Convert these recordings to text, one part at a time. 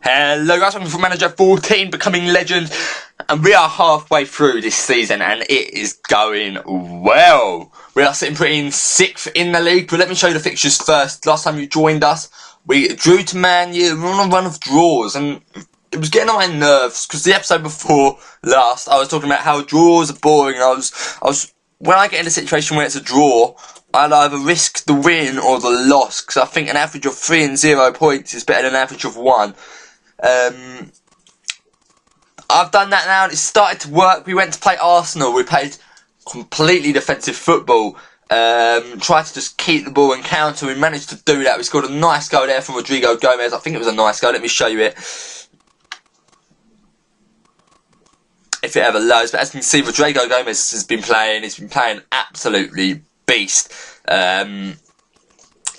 Hello guys, I'm from Manager 14 becoming legend, and we are halfway through this season and it is going well. We are sitting pretty in 6th in the league, but let me show you the fixtures first. Last time you joined us, we drew to Man U. We were on a run of draws and it was getting on my nerves because the episode before last I was talking about how draws are boring. And when I get in a situation where it's a draw, I'd either risk the win or the loss, because I think an average of 3 and 0 points is better than an average of 1. I've done that now and it's started to work. We went to play Arsenal. We played completely defensive football. Tried to just keep the ball and counter. We managed to do that. We scored a nice goal there from Rodrigo Gomez. I think it was a nice goal. Let me show you it, if it ever loads. But as you can see, Rodrigo Gomez has been playing. He's been playing absolutely beast. Callum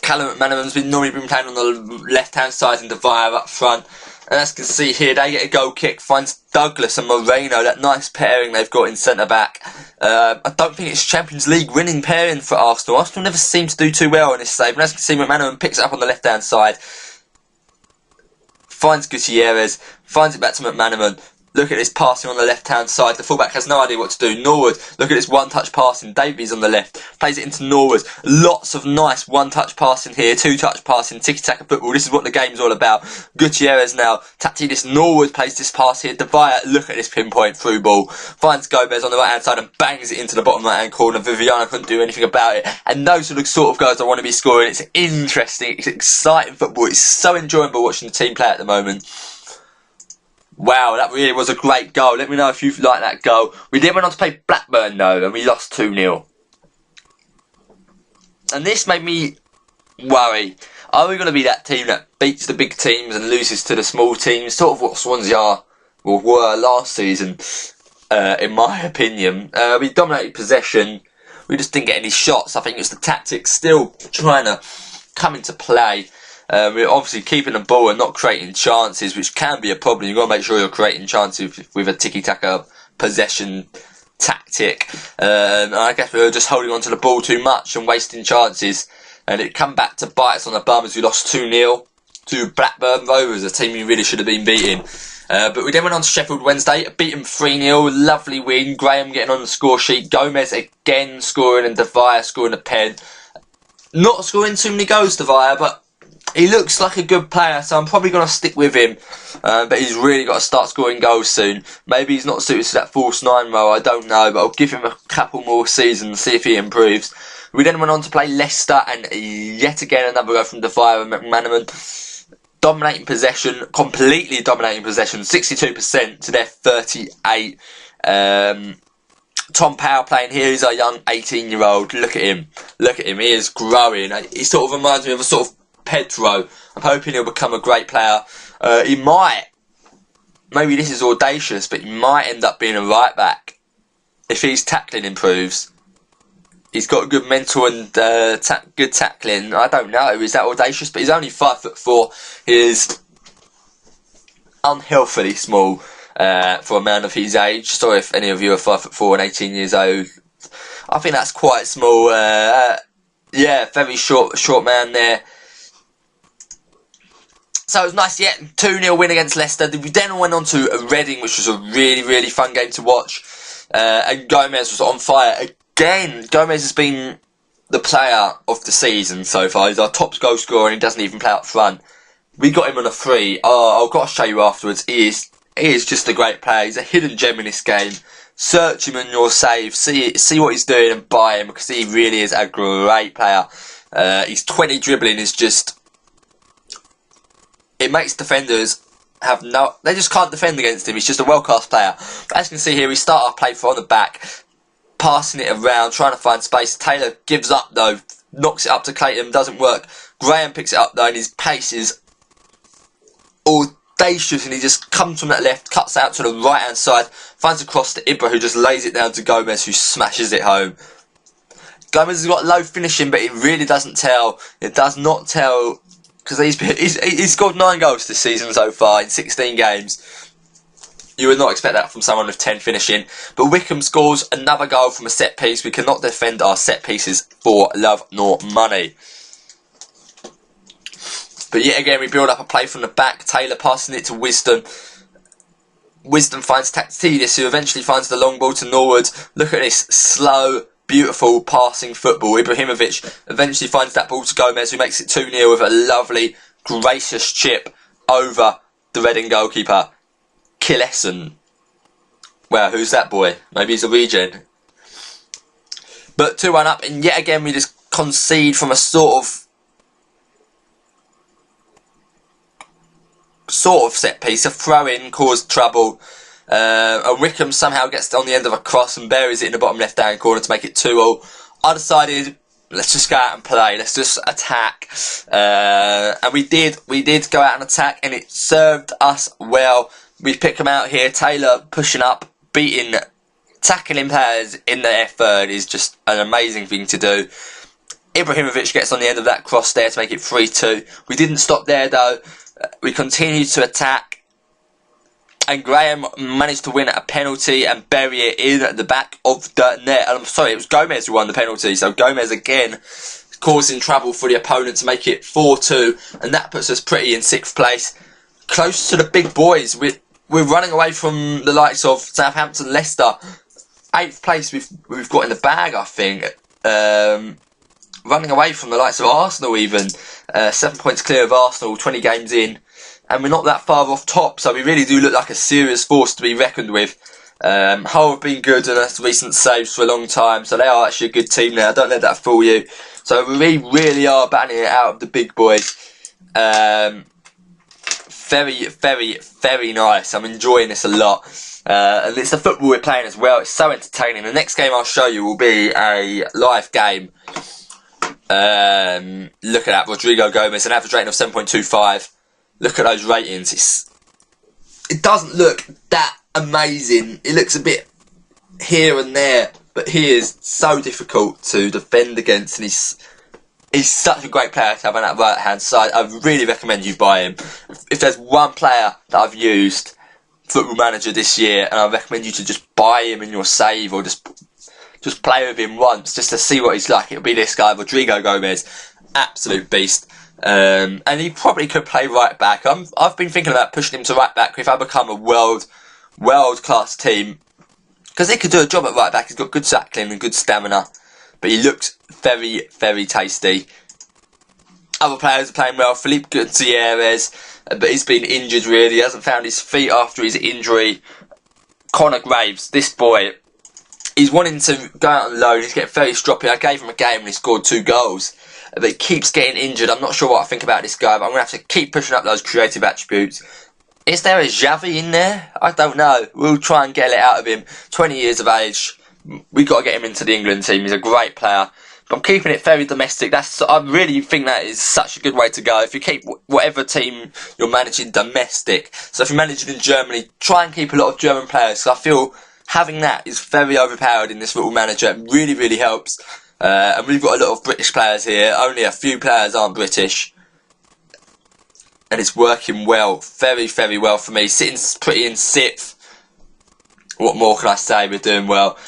McManaman's normally been playing on the left-hand side and Devire up front. And as you can see here, they get a goal kick, finds Douglas and Moreno, that nice pairing they've got in centre-back. I don't think it's Champions League winning pairing for Arsenal. Arsenal never seem to do too well on this save. And as you can see, McManaman picks it up on the left-hand side, finds Gutierrez, finds it back to McManaman. Look at this passing on the left-hand side. The fullback has no idea what to do. Norwood, look at this one-touch passing. Davies on the left, plays it into Norwood. Lots of nice one-touch passing here, two-touch passing, tiki-taka football. This is what the game's all about. Gutierrez now, tapped this. Norwood plays this pass here. Devire, look at this pinpoint through ball. Finds Gomez on the right-hand side and bangs it into the bottom right-hand corner. Viviano couldn't do anything about it. And those are the sort of goals I want to be scoring. It's interesting, it's exciting football. It's so enjoyable watching the team play at the moment. Wow, that really was a great goal. Let me know if you like that goal. We then went on to play Blackburn though, and we lost 2-0. And this made me worry. Are we going to be that team that beats the big teams and loses to the small teams? Sort of what Swansea were last season, in my opinion. We dominated possession. We just didn't get any shots. I think it's the tactics still trying to come into play. We're obviously keeping the ball and not creating chances, which can be a problem. You've got to make sure you're creating chances with a tiki-taka possession tactic. I guess we were just holding on to the ball too much and wasting chances. And it come back to bite us on the bum as we lost 2-0 to Blackburn Rovers, a team we really should have been beating. But we then went on to Sheffield Wednesday, beat them 3-0, lovely win. Graham getting on the score sheet. Gomez again scoring and Devire scoring a pen. Not scoring too many goals, Devire, but he looks like a good player, so I'm probably going to stick with him. But he's really got to start scoring goals soon. Maybe he's not suited to that false 9 role, I don't know. But I'll give him a couple more seasons, see if he improves. We then went on to play Leicester, and yet again another goal from Devire and McManaman. Dominating possession, completely dominating possession, 62% to their 38. Tom Powell playing here, he's a young 18-year-old. Look at him. Look at him, he is growing. He sort of reminds me of a sort of Pedro. I'm hoping he'll become a great player. He might, maybe this is audacious, but he might end up being a right back if his tackling improves. He's got good mental and good tackling. I don't know, is that audacious? But he's only 5'4". He is unhealthily small for a man of his age. Sorry if any of you are 5'4" and 18 years old. I think that's quite small. Yeah, very short man there. So it was nice, yeah, 2-0 win against Leicester. We then went on to Reading, which was a really, really fun game to watch. And Gomez was on fire. Again, Gomez has been the player of the season so far. He's our top goal scorer and he doesn't even play up front. We got him on a free. Oh, I've got to show you afterwards. He is just a great player. He's a hidden gem in this game. Search him in your save. See what he's doing and buy him, because he really is a great player. His 20 dribbling is just... It makes defenders have no... They just can't defend against him. He's just a world-class player. But as you can see here, we start our play on the back, passing it around, trying to find space. Taylor gives up though, knocks it up to Clayton, doesn't work. Graham picks it up though, and his pace is audacious, and he just comes from that left, cuts out to the right-hand side, finds a cross to Ibra, who just lays it down to Gomez, who smashes it home. Gomez has got low finishing, but it really doesn't tell. It does not tell... Because he's scored 9 goals this season so far in 16 games. You would not expect that from someone with 10 finishing. But Wickham scores another goal from a set piece. We cannot defend our set pieces for love nor money. But yet again, we build up a play from the back. Taylor passing it to Wisdom. Wisdom finds Taktidis, who eventually finds the long ball to Norwood. Look at this slow, beautiful passing football. Ibrahimovic eventually finds that ball to Gomez, who makes it 2-0 with a lovely, gracious chip over the Reading goalkeeper, Killessen. Well, who's that boy? Maybe he's a regen. But 2-1 up, and yet again we just concede from a sort of set piece. A throw-in caused trouble. And Wickham somehow gets on the end of a cross and buries it in the bottom left-hand corner to make it 2-2. I decided, let's just go out and play. Let's just attack. And we did go out and attack, and it served us well. We pick them out here. Taylor pushing up, beating, tackling players in their third is just an amazing thing to do. Ibrahimovic gets on the end of that cross there to make it 3-2. We didn't stop there though. We continued to attack, and Graham managed to win a penalty and bury it in the back of the net. And I'm sorry, it was Gomez who won the penalty, so Gomez again causing trouble for the opponent to make it 4-2, and that puts us pretty in 6th place, close to the big boys. We're running away from the likes of Southampton, Leicester. 8th place we've got in the bag, I think. Running away from the likes of Arsenal even. 7 points clear of Arsenal, 20 games in. And we're not that far off top, so we really do look like a serious force to be reckoned with. Hull have been good and that's recent saves for a long time, so they are actually a good team now. Don't let that fool you. So we really are battling it out of the big boys. Very, very, very nice. I'm enjoying this a lot. And it's the football we're playing as well. It's so entertaining. The next game I'll show you will be a live game. Look at that, Rodrigo Gomez, an average rating of 7.25. Look at those ratings. It doesn't look that amazing. It looks a bit here and there, but he is so difficult to defend against, and he's such a great player to have on that right hand side. I really recommend you buy him. If there's one player that I've used, Football Manager, this year, and I recommend you to just buy him in your save, or just play with him once, just to see what he's like, it'll be this guy, Rodrigo Gomez. Absolute beast. And he probably could play right back. I've been thinking about pushing him to right back if I become a world class team, because he could do a job at right back. He's got good tackling and good stamina, but he looks very, very tasty. Other players are playing well. Philippe Gutierrez, but he's been injured really. He hasn't found his feet after his injury. Connor Graves, this boy, he's wanting to go out on loan. He's getting very stroppy. I gave him a game and he scored 2 goals. But he keeps getting injured. I'm not sure what I think about this guy, but I'm going to have to keep pushing up those creative attributes. Is there a Xavi in there? I don't know. We'll try and get it out of him. 20 years of age. We've got to get him into the England team. He's a great player. But I'm keeping it very domestic. I really think that is such a good way to go. If you keep whatever team you're managing domestic. So if you're managing in Germany, try and keep a lot of German players. So I feel having that is very overpowered in this Football Manager. It really, really helps. And we've got a lot of British players here. Only a few players aren't British. And it's working well. Very, very well for me. Sitting pretty in 6th. What more can I say? We're doing well.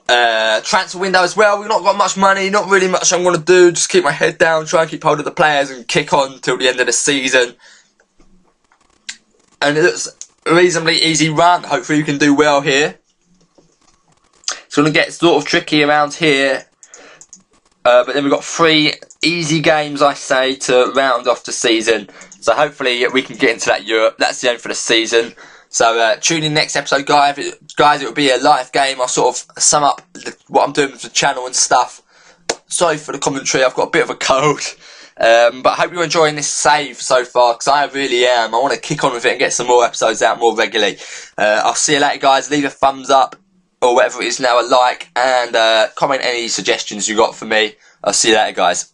Transfer window as well. We've not got much money. Not really much I'm going to do. Just keep my head down. Try and keep hold of the players and kick on till the end of the season. And it looks a reasonably easy run. Hopefully you can do well here. It's going to get sort of tricky around here. But then we've got 3 easy games, I say, to round off the season. So hopefully we can get into that Europe. That's the end for the season. So tune in next episode, guys. It will be a live game. I'll sort of sum up what I'm doing with the channel and stuff. Sorry for the commentary. I've got a bit of a cold. But I hope you're enjoying this save so far, because I really am. I want to kick on with it and get some more episodes out more regularly. I'll see you later, guys. Leave a thumbs up, or whatever it is now, a like, and comment any suggestions you got for me. I'll see you later, guys.